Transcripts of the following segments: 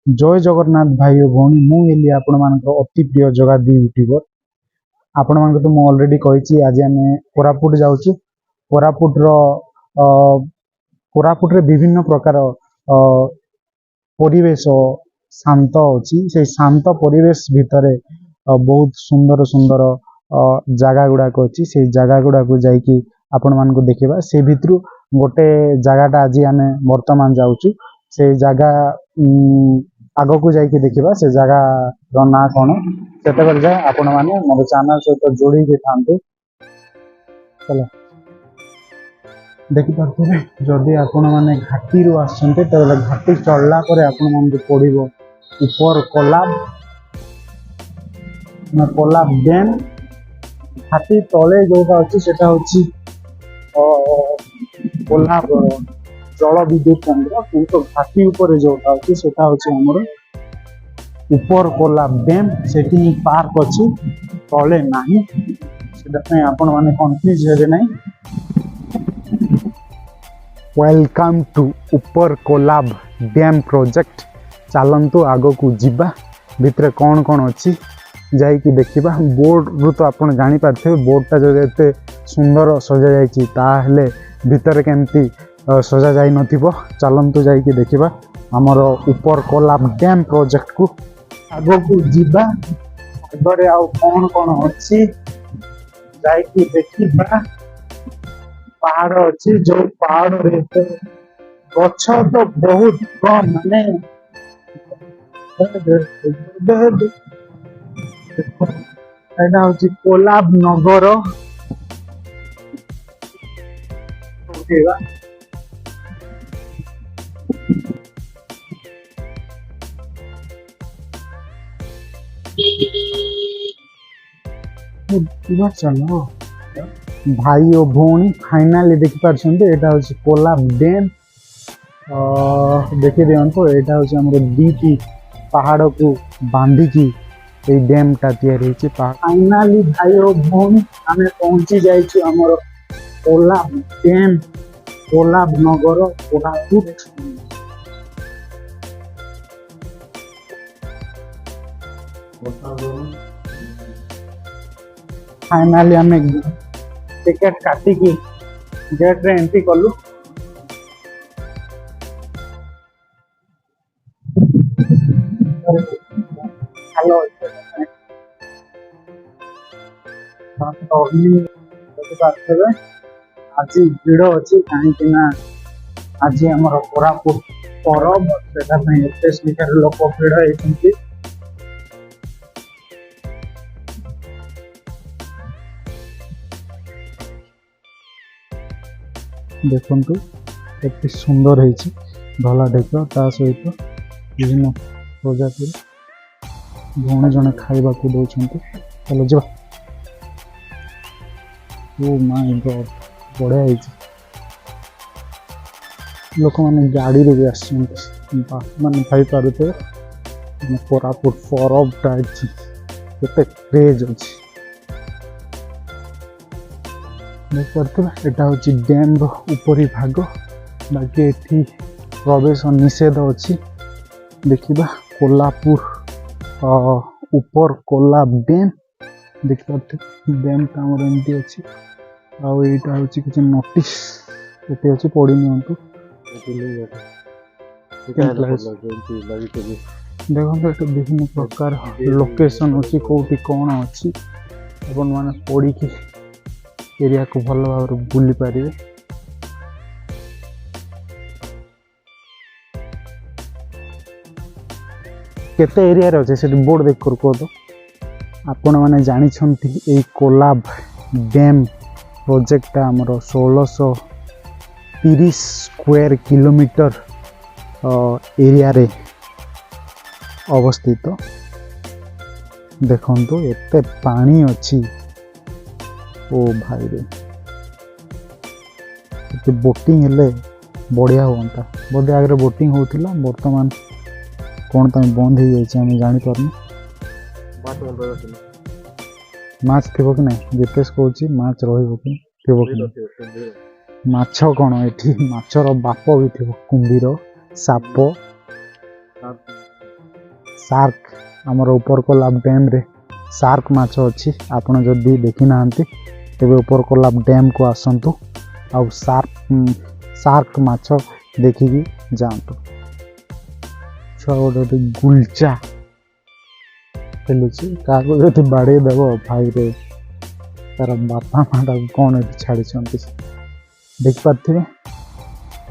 जय जगन्नाथ भाई और भौणी मुझे आपण मान अति प्रिय जगह दी यूट्यूबर आपण मान तो मुझे अलरेडी कही आज आम कोरापुट जाऊँ कोरापुट कोरापुट रे विभिन्न प्रकार परिवेश शांत अच्छी से शांत परिवेश भितर बहुत सुंदर सुंदर जगह गुड़ाक अच्छी से जगह गुड़ाक जाकि आपण मान देखा से भितर गोटे जगहटा आज आम बर्तमान जाऊँ से जगह आग को जाकि देखा से जगह ना कौन से जाए आपण मैंने मोर चैनल सहित जोड़ी था चलो देखिपे जदि आपण मैंने घाटी रू आसते घाटी चढ़ला आपण मान पड़ो ऊपर कोलाब कोलाब डैम घाटी तले जोटा अच्छी से कोलाब जल विद्युत केन्द्र किंतु घाटी ऊपर जोटा अच्छी से आमर ऊपर कोलाब डैम से पार्क अच्छी तले ना से आपण मैंने कन्फ्यूज हे ना। वेलकम टू ऊपर कोलाब डैम प्रोजेक्ट चलतु आग को जीवा भितर कौन कौन अच्छी जाइकी देखा बोर्ड रू तो आप जापारे बोर्डटा जो एत सुंदर सजा जाइए भितर केमती सजा जाई नथिबो चलतु जाइकी देखा आमर ऊपर कोलाब डैम प्रोजेक्ट को आग को जीवा आगे आउ कौन कौन अच्छी जाइकी देखा पहाड़ अच्छी जो पहाड़ गछ तो बहुत कम माने कोलाब नगर चलो भाई और भौणी फाइनाली देखिपार यहाँ कोलाब डैम देखी दिंतु यहाँ हूँ दीटी पहाड़ को बांधिकी डैमटा तैयारी फाइनाली भाई और भौणी आम पहुंची जामर कोलाब डैम कोलाब नगर कोरापुट फाइनाली आम टिकेट काटिकी गेट रे एंट्री कलु हेलो आज भिड़ अच्छी कहीं आज आम कोरापुट परब से लोक भिड़ होती देखु केते सुंदर है धला ढेक ता सहित विभिन्न प्रजाति भौणी जड़े खावा को दौरान चलो जा ओ माय गॉड बढ़िया है लोक मैंने गाड़ी रे भी आसने खाई पारे कोरापुट परबटा केते क्रेज अच्छी देखा हूँ डैम ऊपरी भाग बाकी एठी प्रवेश निषेध अच्छी देखा कोल्हापुर ऊपर कोलाब डैम देखिए डैम टा आमर एमती अच्छी आईटा हूँ किसी नोटिस ये अच्छी पढ़ी नियंतु देखो ये विभिन्न प्रकार लोकेशन अच्छी कौटी कौन अच्छी अपन मैंने पढ़ी एरिया को भल भाव बुली पारे केते एरिया रे से बोर्ड देख कर कह तो आपण मैंने जानी कोलाब डैम प्रोजेक्ट आमर 1630 स्क्वायर किलोमीटर एरिया रे अवस्थित देखंतु एते पानी अच्छी ओ भाई रे बोटिंग हेले बढ़िया हाँ बोधे आगे बोटिंग होता बर्तमान कौन तमें बंद हो जाए जानी पारनी माछ थी कि ना जितेश कहूँ माछ रही माछ कौन ये माछर बाप भी थी कुंभीर साप सार्क आमर उपरकोलाब डैम रे सार्क माछ अच्छी आपण जदि देखी ना तेरे उपरकोलाब डैम को आसतु आउ सार्क माछ देखिकी जातु। छुआ गोटे गुलचा खेलुची क्या जब बाड़े देव भाई रे तार बापा माँ कौन ये छाड़ी देखिपे।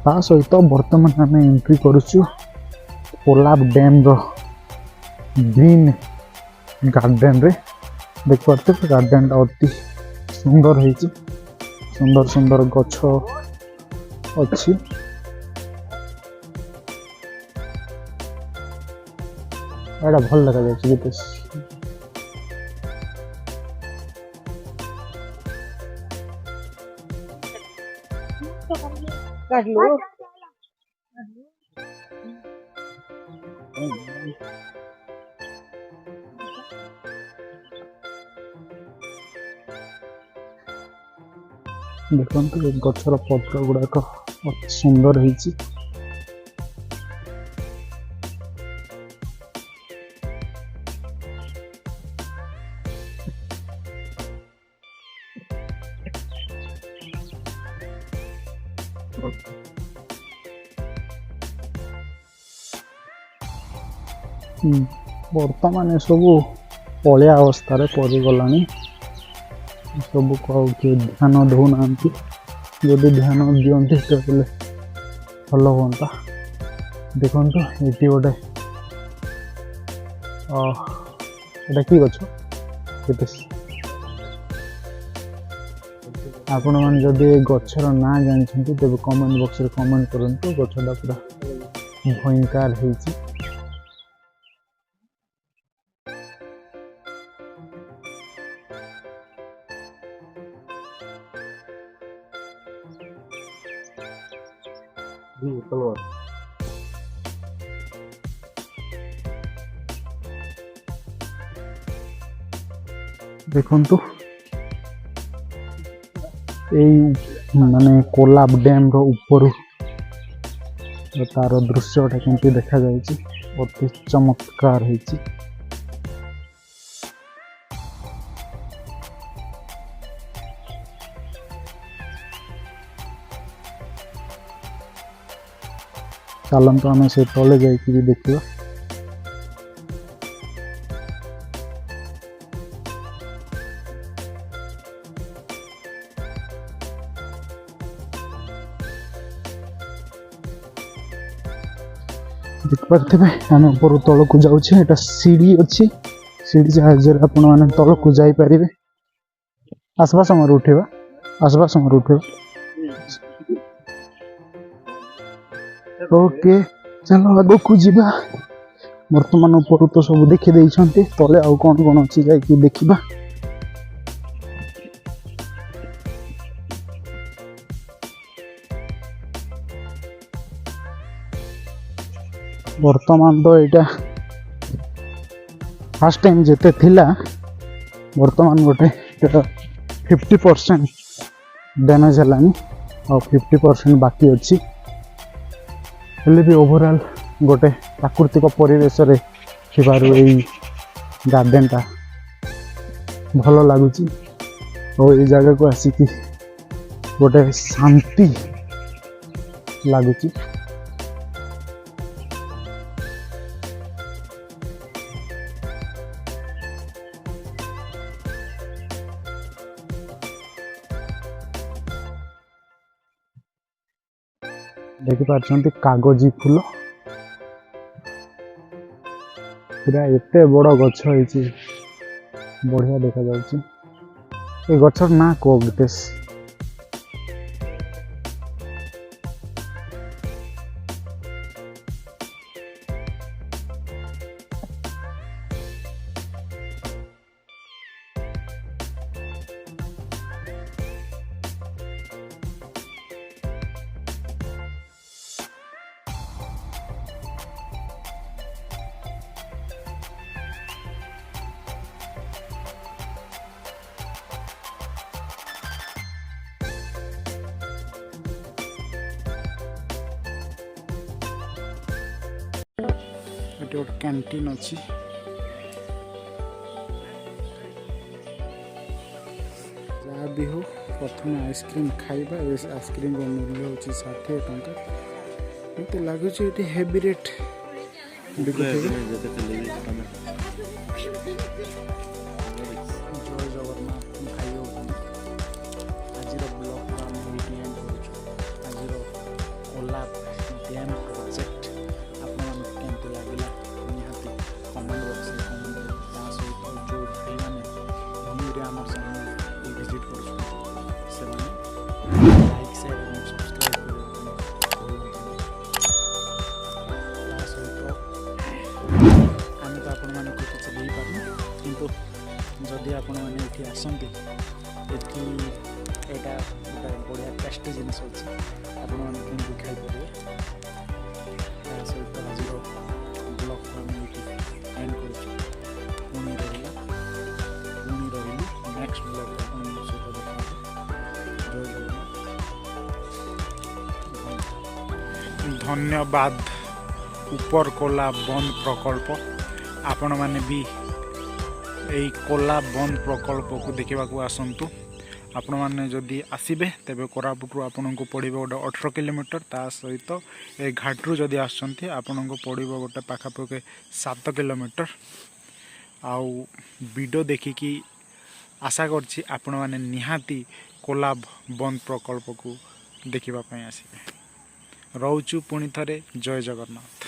ता सहित बर्तमान आम एंट्री करुचु कोलाब डैम रो ग्रीन गार्डन रे देख पारे गार्डन टा अति सुंदर है सुंदर सुंदर गछ अच्छी एटा भल लगा जाए देखते गचर पत्र गुड़ाक अति सुंदर है। बर्तमान सब पलिया अवस्था पड़गला सब किए ध्यान दौना जदि ध्यान दिंती तो भल हाँ। देखो ये गोटे कि गछ आपण मैंने जदि गचर ना जानते तेज कमेंट बॉक्स रे कमेंट करूँ गछटा पूरा भयंकर है। देखु माने कोलाब डैम रो ऊपर तार दृश्यटा केमती देखा जाए अति चमत्कार है। चलते आम से तले जा देखा। देखिपे आम ऊपर तल को जाऊे सीढ़ी अच्छी सीढ़ी साहाଯ୍य आपण मैंने तल को जापर आसवा समय उठेगा आसवा समय उठेगा। ओके चलो आग को जीवा बर्तमान ऊपर तो सब देखी देते तले आउ कौन कौन अच्छी जा देखा। बर्तमान तो यहाँ फास्ट टाइम जिते थिला बर्तमान गोटे 50% डैमेज है और 50% बाकी अच्छी हेले भी ओवरऑल गोटे प्राकृतिक परिवेश रे थिबारु एई गार्डन टा भल लगुच और ये जगह को आसिकी गोटे शांति लगुच। देखि पारछंती कागजी फूल पूरा एते बड़ गछ होइछि बढ़िया देखा जाउछि। ए गछर ना को गतेस ଏଠି ଗୋଟେ କ୍ୟାଣ୍ଟିନ୍ ଅଛି। ଯାହା ବି ହଉ ପ୍ରଥମେ ଆଇସ୍କ୍ରିମ୍ ଖାଇବା। ଆଇସ୍କ୍ରିମ୍ର ମୂଲ୍ୟ ହେଉଛି 60 ଟଙ୍କା। ମୋତେ ଲାଗୁଛି ଏଠି ହେଭି ରେଟ୍ ବିକୁଥିବେ। ଜୟ ଜଗନ୍ନାଥ ଭାଇ ଓ ଭଉଣୀ, ଆଜିର ବ୍ଲଗ୍କୁ ଆମେ ଏଇଠି ଏଣ୍ଡ କରୁଛୁ। ଆଜିର କୋଲାବ ଡ୍ୟାମ୍ ପ୍ରୋଜେକ୍ଟ ଆପଣମାନଙ୍କୁ କେମିତି ଲାଗିଲା ନିହାତି କମେଣ୍ଟ ବକ୍ସରେ କମେଣ୍ଟ କରିବେ। ତା ସହିତ ଯେଉଁ ଭାଇମାନେ ନ୍ୟୁରେ ଆମର ଚ୍ୟାନେଲ୍ ଭିଜିଟ୍ କରୁଛନ୍ତି ସେମାନେ ଲାଇକ୍ ସେୟାର ଏବଂ ସବସ୍କ୍ରାଇବ୍ କରିବା ପାଇଁ ଭୁଲନ୍ତୁନି। ତା ସହିତ ଆମେ ତ ଆପଣମାନଙ୍କୁ କିଛି ଦେଇପାରୁନୁ, କିନ୍ତୁ ଯଦି ଆପଣମାନେ ଏଠି ଆସନ୍ତି, ଏଠି ଏଇଟା ଗୋଟେ ବଢ଼ିଆ ଟେଷ୍ଟି ଜିନିଷ ଅଛି, ଆପଣମାନେ କିଣିକି ଖାଇପାରିବେ। ତା ସହିତ ଆଜିର ବ୍ଲଗ୍କୁ ଆମେ ଏଇଠି ଏଣ୍ଡ କରୁଛୁ। ପୁଣି ରହିଲି ନେକ୍ସଟ ବ୍ଲଗ୍ରେ ଆପଣଙ୍କ ସହିତ ଦେଖା ହେବ। ଜୟ ଜଗନ୍ନାଥ। ଧନ୍ୟବାଦ। ଉପର କୋଲାବ ବନ୍ଦ ପ୍ରକଳ୍ପ, ଆପଣମାନେ ବି এই କୋଲାବ ବନ୍ଦ ପ୍ରକଳ୍ପକୁ ଦେଖିବାକୁ ଆସନ୍ତୁ। ଆପଣମାନେ ଯଦି ଆସିବେ ତେବେ କୋରାପୁଟରୁ ଆପଣଙ୍କୁ ପଡ଼ିବ ଗୋଟେ 18 କିଲୋମିଟର। ତା ସହିତ ଏ ଘାଟରୁ ଯଦି ଆସୁଛନ୍ତି ଆପଣଙ୍କୁ ପଡ଼ିବ ଗୋଟେ ପାଖାପାଖି 7 କିଲୋମିଟର। ଆଉ ଭିଡ଼ିଓ ଦେଖିକି ଆଶା କରୁଛି ଆପଣମାନେ ନିହାତି କୋଲାବ ବନ୍ଦ ପ୍ରକଳ୍ପକୁ ଦେଖିବା ପାଇଁ ଆସିବେ। ରହୁଛୁ ପୁଣି ଥରେ। ଜୟ ଜଗନ୍ନାଥ।